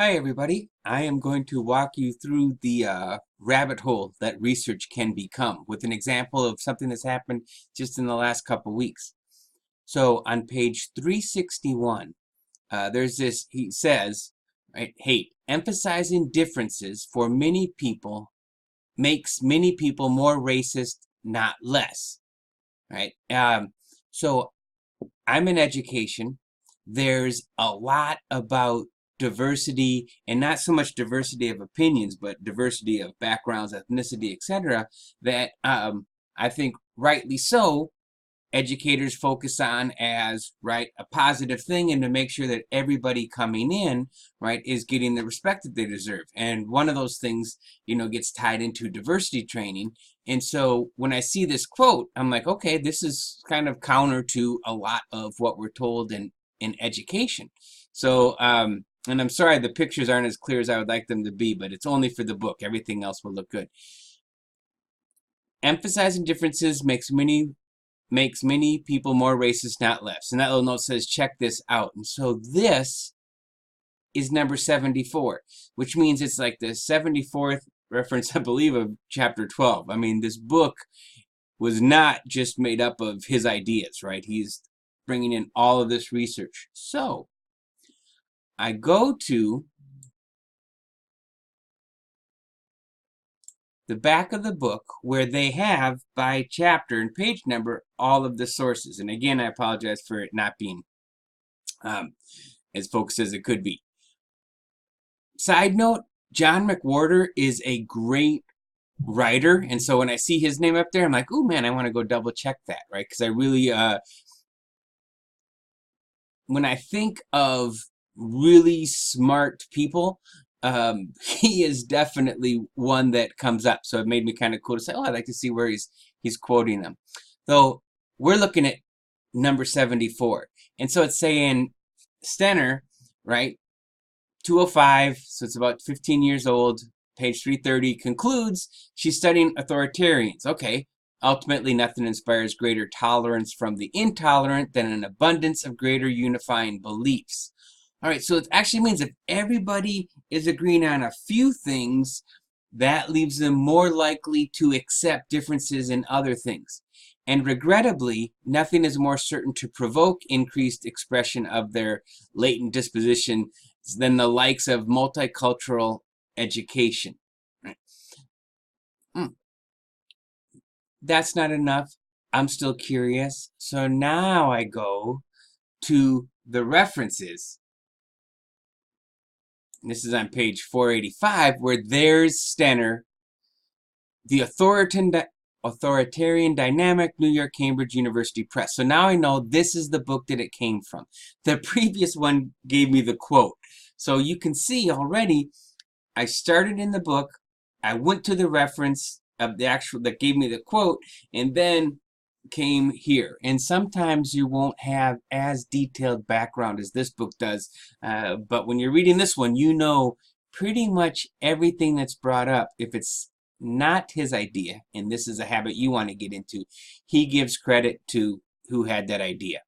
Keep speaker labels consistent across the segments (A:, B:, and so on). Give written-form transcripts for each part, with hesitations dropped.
A: Hi, everybody. I am going to walk you through the rabbit hole that research can become with an example of something that's happened just in the last couple weeks. So on page 361, there's this, he says, right, hate, emphasizing differences for many people makes many people more racist, not less, right? So I'm in education. There's a lot about diversity, and not so much diversity of opinions, but diversity of backgrounds, ethnicity, etc. That I think rightly so, educators focus on as right a positive thing, and to make sure that everybody coming in right is getting the respect that they deserve. And one of those things gets tied into diversity training. And so when I see this quote, I'm like, okay, this is kind of counter to a lot of what we're told in education. So and I'm sorry the pictures aren't as clear as I would like them to be, but it's only for the book. Everything else will look good. Emphasizing differences makes many people more racist, not less. And that little note says, check this out. And so this is number 74, which means it's like the 74th reference, I believe, of chapter 12. I mean, this book was not just made up of his ideas, right? He's bringing in all of this research. So I go to the back of the book where they have by chapter and page number all of the sources. And again, I apologize for it not being as focused as it could be. Side note, John McWhorter is a great writer, and so when I see his name up there, I'm like, oh man, I want to go double check that, right? Because I really, when I think of really smart people, he is definitely one that comes up. So it made me kind of cool to say, oh, I'd like to see where he's quoting them. Though we're looking at number 74, and so it's saying Stenner, right? 205, so it's about 15 years old, page 330, concludes she's studying authoritarians. Okay, ultimately nothing inspires greater tolerance from the intolerant than an abundance of greater unifying beliefs. All right, so it actually means if everybody is agreeing on a few things, that leaves them more likely to accept differences in other things. And regrettably, nothing is more certain to provoke increased expression of their latent disposition than the likes of multicultural education. That's not enough. I'm still curious. So now I go to the references. This is on page 485, where there's Stenner, the Authoritarian Dynamic, New York, Cambridge University Press. So now I know this is the book that it came from. The previous one gave me the quote. So you can see already, I started in the book, I went to the reference of the actual that gave me the quote, and then came here. And sometimes you won't have as detailed background as this book does, but when you're reading this one, you know pretty much everything that's brought up. If it's not his idea, and this is a habit you want to get into, he gives credit to who had that idea.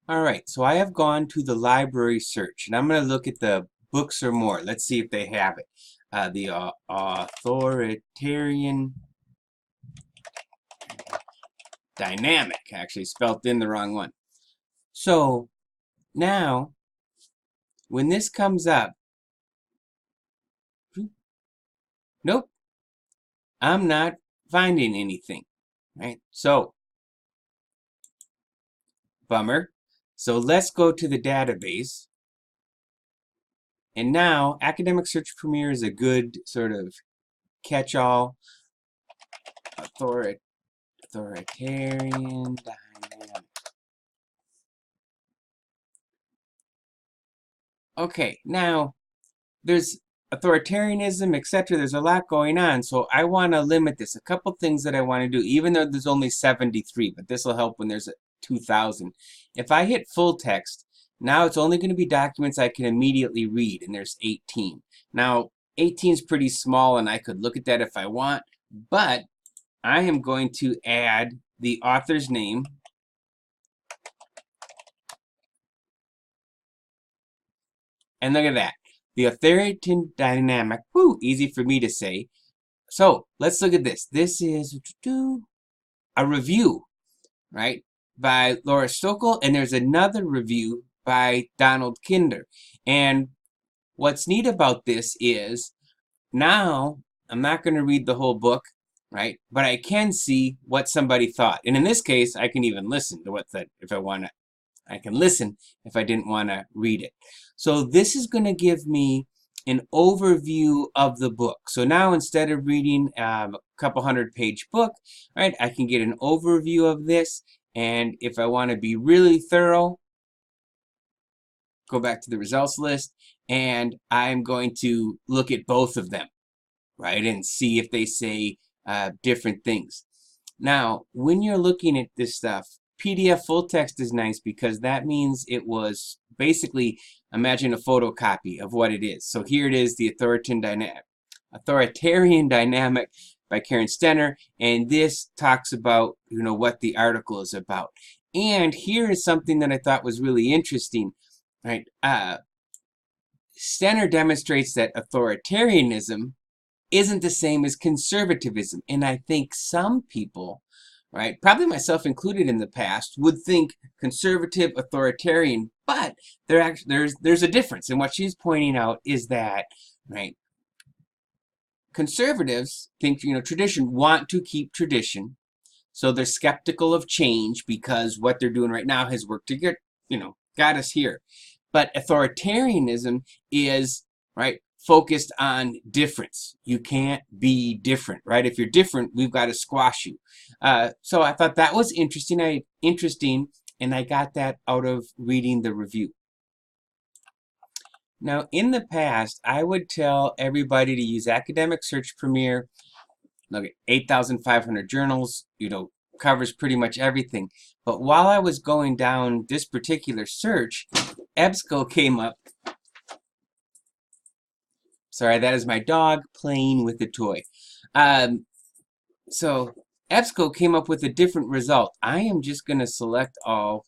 A: All right, so I have gone to the library search, and I'm going to look at the books or more. Let's see if they have it. The Authoritarian Dynamic, actually spelled in the wrong one. So now, when this comes up, nope, I'm not finding anything, right? So, bummer. So let's go to the database. And now, Academic Search Premier is a good sort of catch-all. Authoritarian Dynamic. Okay, now there's authoritarianism, etc. There's a lot going on, so I want to limit this. A couple things that I want to do, even though there's only 73, but this will help when there's a 2,000. If I hit full text, now it's only going to be documents I can immediately read, and there's 18. Now, 18 is pretty small, and I could look at that if I want, but I am going to add the author's name, And look at that. The authoritarian dynamic, whoo, easy for me to say. So let's look at this. This is a review, right, by Laura Stokel, and there's another review by Donald Kinder. And what's neat about this is now I'm not going to read the whole book, right? But I can see what somebody thought. And in this case, I can even listen to what that, if I want to, I can listen if I didn't want to read it. So this is going to give me an overview of the book. So now instead of reading a couple 100-page book, right, I can get an overview of this. And if I want to be really thorough, go back to the results list, and I'm going to look at both of them, right, and see if they say different things. Now, when you're looking at this stuff, PDF full text is nice because that means it was basically, imagine a photocopy of what it is. So here it is, the authoritarian dynamic by Karen Stenner, and this talks about, you know, what the article is about. And here is something that I thought was really interesting, right? Stenner demonstrates that authoritarianism isn't the same as conservatism, and I think some people, right, probably myself included in the past, would think conservative, authoritarian, but there's a difference. And what she's pointing out is that, right, conservatives think, you know, tradition, want to keep tradition, so they're skeptical of change because what they're doing right now has worked to get, you know, got us here. But authoritarianism is, right, focused on difference. You can't be different, right? If you're different, we've got to squash you. So I thought that was interesting, and I got that out of reading the review. Now, in the past, I would tell everybody to use Academic Search Premier. Look at 8,500 journals, you know, covers pretty much everything. But while I was going down this particular search, EBSCO came up. Sorry, that is my dog playing with a toy. So EBSCO came up with a different result. I am just going to select all.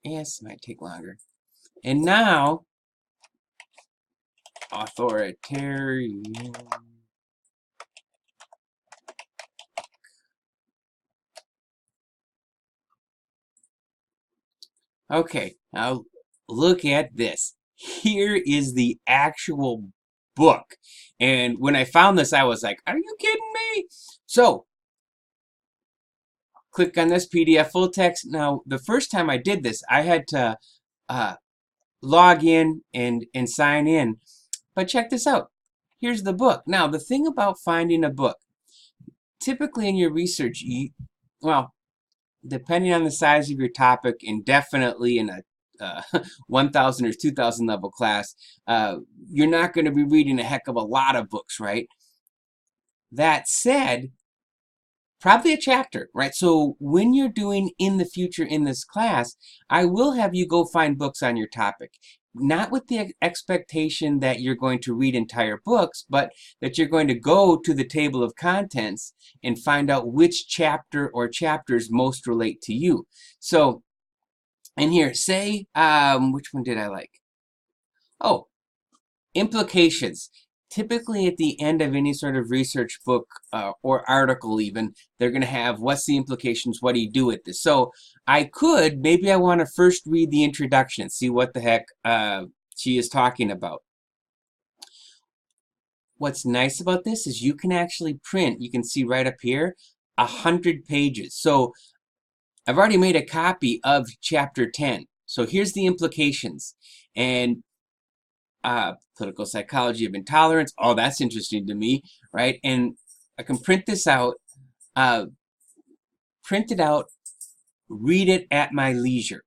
A: Yes, it might take longer. And now, authoritarian. Okay, now look at this. Here is the actual book. And when I found this, I was like, are you kidding me? So, click on this PDF full text. Now, the first time I did this, I had to log in and sign in. But check this out. Here's the book. Now, the thing about finding a book, typically in your research, well, depending on the size of your topic, and definitely in a 1,000 or 2,000 level class, you're not going to be reading a heck of a lot of books, right? That said, probably a chapter, right? So when you're doing in the future in this class, I will have you go find books on your topic. Not with the expectation that you're going to read entire books, but that you're going to go to the table of contents and find out which chapter or chapters most relate to you. So, and here, say, which one did I like? Oh, implications. Typically at the end of any sort of research book or article even, they're going to have, what's the implications, what do you do with this? So I could, maybe I want to first read the introduction, see what the heck she is talking about. What's nice about this is you can actually print, you can see right up here, 100 pages. So I've already made a copy of chapter 10. So here's the implications. And political psychology of intolerance. Oh, that's interesting to me, right? And I can print this out, print it out, read it at my leisure,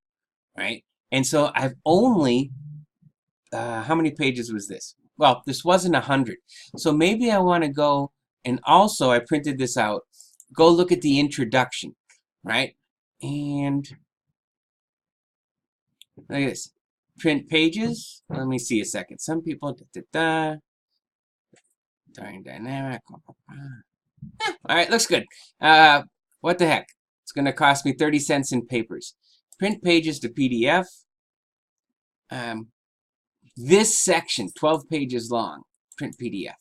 A: right? And so I've only, how many pages was this? Well, this wasn't 100. So maybe I want to go, and also I printed this out, go look at the introduction, right? And look at this. Print pages. Let me see a second. Some people, dynamic. All right, looks good. What the heck? It's going to cost me 30 cents in papers. Print pages to PDF. This section, 12 pages long, print PDF.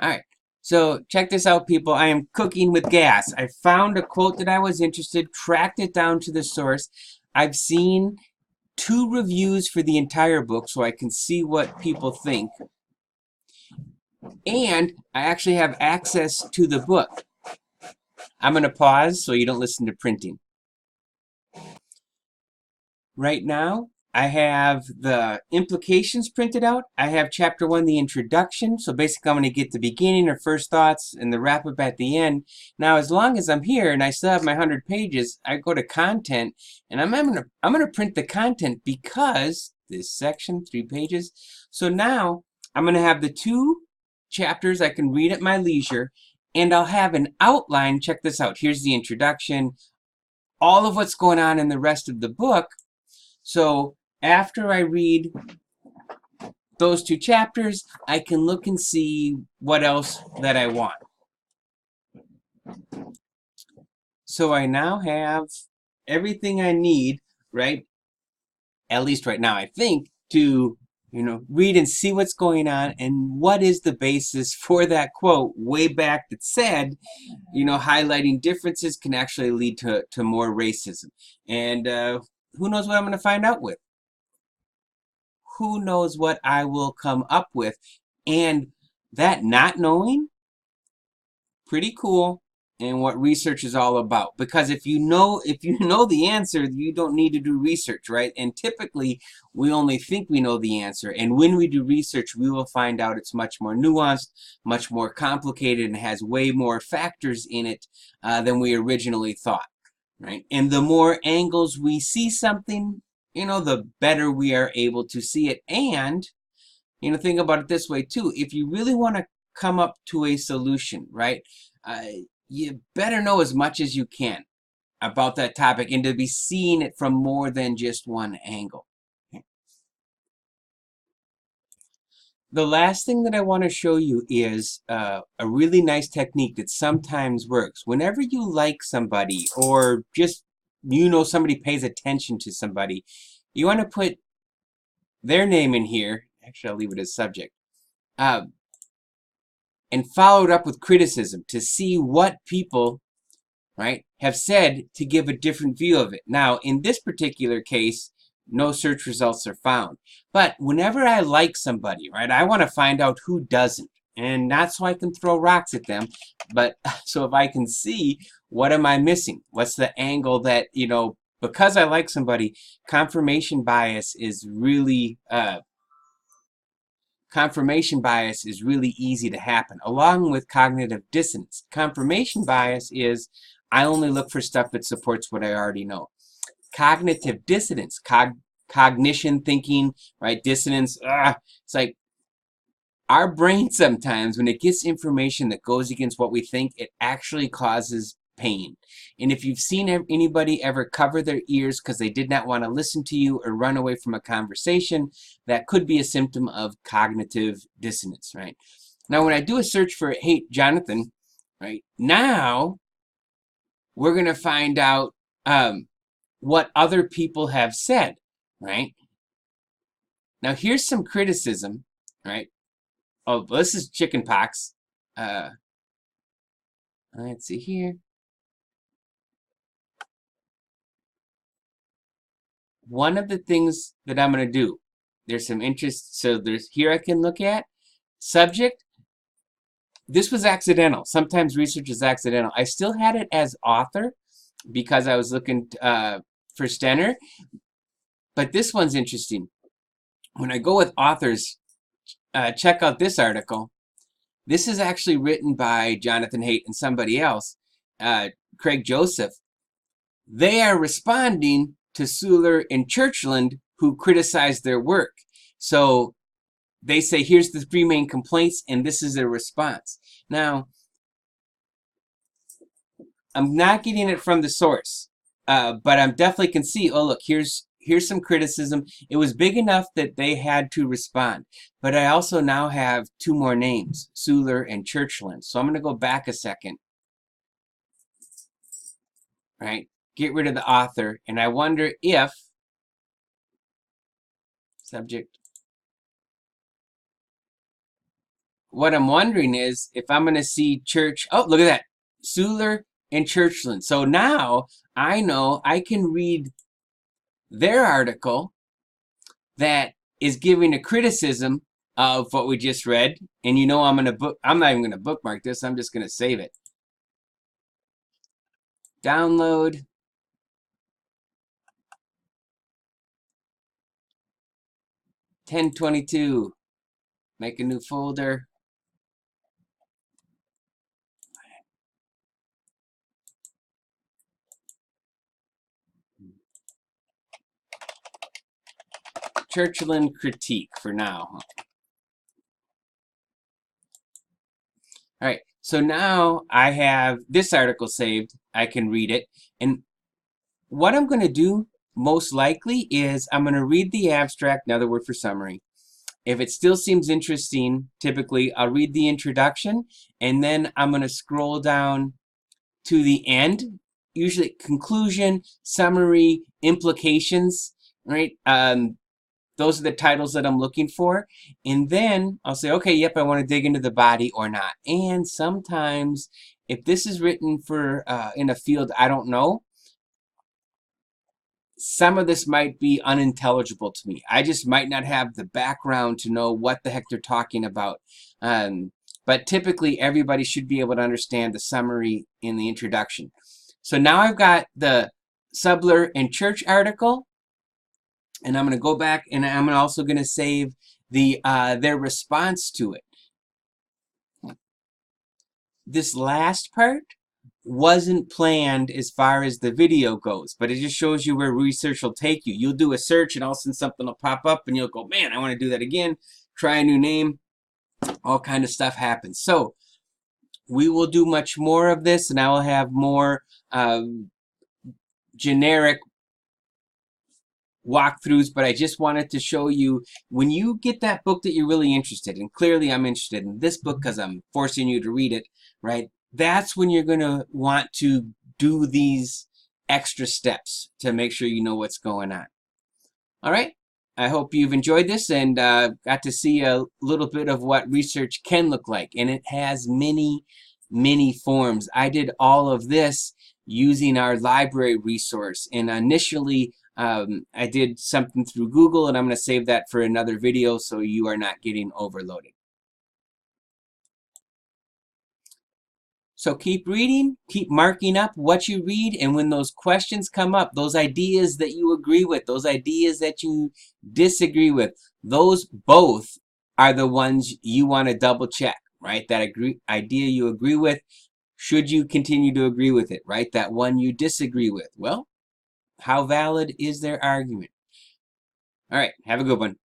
A: All right, so check this out, people. I am cooking with gas. I found a quote that I was interested, tracked it down to the source. I've seen 2 reviews for the entire book so I can see what people think. And I actually have access to the book. I'm going to pause so you don't listen to printing. Right now, I have the implications printed out. I have chapter 1, the introduction. So basically, I'm going to get the beginning or first thoughts and the wrap up at the end. Now, as long as I'm here and I still have my 100 pages, I go to content, and I'm going to print the content because this section, 3 pages. So now I'm going to have the 2 chapters I can read at my leisure, and I'll have an outline. Check this out. Here's the introduction, all of what's going on in the rest of the book. So after I read those 2 chapters, I can look and see what else that I want. So I now have everything I need, right? At least right now, I think, to read and see what's going on and what is the basis for that quote way back that said, highlighting differences can actually lead to more racism. And who knows what I'm going to find out with? Who knows what I will come up with? And that not knowing, pretty cool, and what research is all about. Because if you know the answer, you don't need to do research, right? And typically, we only think we know the answer. And when we do research, we will find out it's much more nuanced, much more complicated, and has way more factors in it than we originally thought, right? And the more angles we see something, the better we are able to see it. And, think about it this way too. If you really want to come up to a solution, right? You better know as much as you can about that topic and to be seeing it from more than just one angle. Okay. The last thing that I want to show you is a really nice technique that sometimes works. Whenever you like somebody or just somebody pays attention to somebody, you want to put their name in here. Actually, I'll leave it as subject. And follow it up with criticism to see what people, right, have said to give a different view of it. Now, in this particular case, no search results are found. But whenever I like somebody, right, I want to find out who doesn't. And not so I can throw rocks at them, but so if I can see what am I missing? What's the angle that, because I like somebody, confirmation bias is really easy to happen, along with cognitive dissonance. Confirmation bias is I only look for stuff that supports what I already know. Cognitive dissonance, cognition, thinking, right? Dissonance, it's like our brain sometimes, when it gets information that goes against what we think, it actually causes pain. And if you've seen anybody ever cover their ears because they did not want to listen to you or run away from a conversation, that could be a symptom of cognitive dissonance, right? Now, when I do a search for hate Jonathan, right, now we're going to find out what other people have said, right? Now, here's some criticism, right? Oh, this is chickenpox. Let's see here. One of the things that I'm going to do, there's some interest. So here I can look at subject. This was accidental. Sometimes research is accidental. I still had it as author because I was looking for Stenner. But this one's interesting. When I go with authors, check out this article. This is actually written by Jonathan Haidt and somebody else, Craig Joseph. They are responding to Suhler and Churchland, who criticized their work. So they say, here's the 3 main complaints, and this is their response. Now, I'm not getting it from the source, but I definitely can see, oh, look, here's here's some criticism. It was big enough that they had to respond. But I also now have two more names, Suhler and Churchland. So I'm going to go back a second, right? Get rid of the author. And I wonder if, subject, what I'm wondering is if I'm going to see Church, oh, look at that, Suhler and Churchland. So now I know I can read their article that is giving a criticism of what we just read. And you know I'm not even going to bookmark this. I'm just going to save it. Download. $10.22. Make a new folder. Churchland critique for now. All right, so now I have this article saved. I can read it. And what I'm going to do most likely is I'm going to read the abstract, another word for summary. If it still seems interesting, typically I'll read the introduction, and then I'm going to scroll down to the end, usually conclusion, summary, implications, right? Those are the titles that I'm looking for. And then I'll say, okay, yep, I want to dig into the body or not. And sometimes if this is written for in a field I don't know, some of this might be unintelligible to me. I just might not have the background to know what the heck they're talking about. But typically everybody should be able to understand the summary in the introduction. So now I've got the Suhler and Church article. And I'm going to go back and I'm also going to save the their response to it. This last part wasn't planned as far as the video goes, but it just shows you where research will take you. You'll do a search and all of a sudden something will pop up and you'll go, man, I want to do that again. Try a new name. All kind of stuff happens. So we will do much more of this, and I will have more generic walkthroughs, but I just wanted to show you when you get that book that you're really interested in. Clearly I'm interested in this book because I'm forcing you to read it, right? That's when you're going to want to do these extra steps to make sure you know what's going on. All right, I hope you've enjoyed this and got to see a little bit of what research can look like, and it has many forms. I did all of this using our library resource, and initially I did something through Google, and I'm going to save that for another video so you are not getting overloaded. So keep reading, keep marking up what you read, and when those questions come up, those ideas that you agree with, those ideas that you disagree with, those both are the ones you want to double check, right? That idea you agree with, should you continue to agree with it, right? That one you disagree with, well, how valid is their argument? All right, have a good one.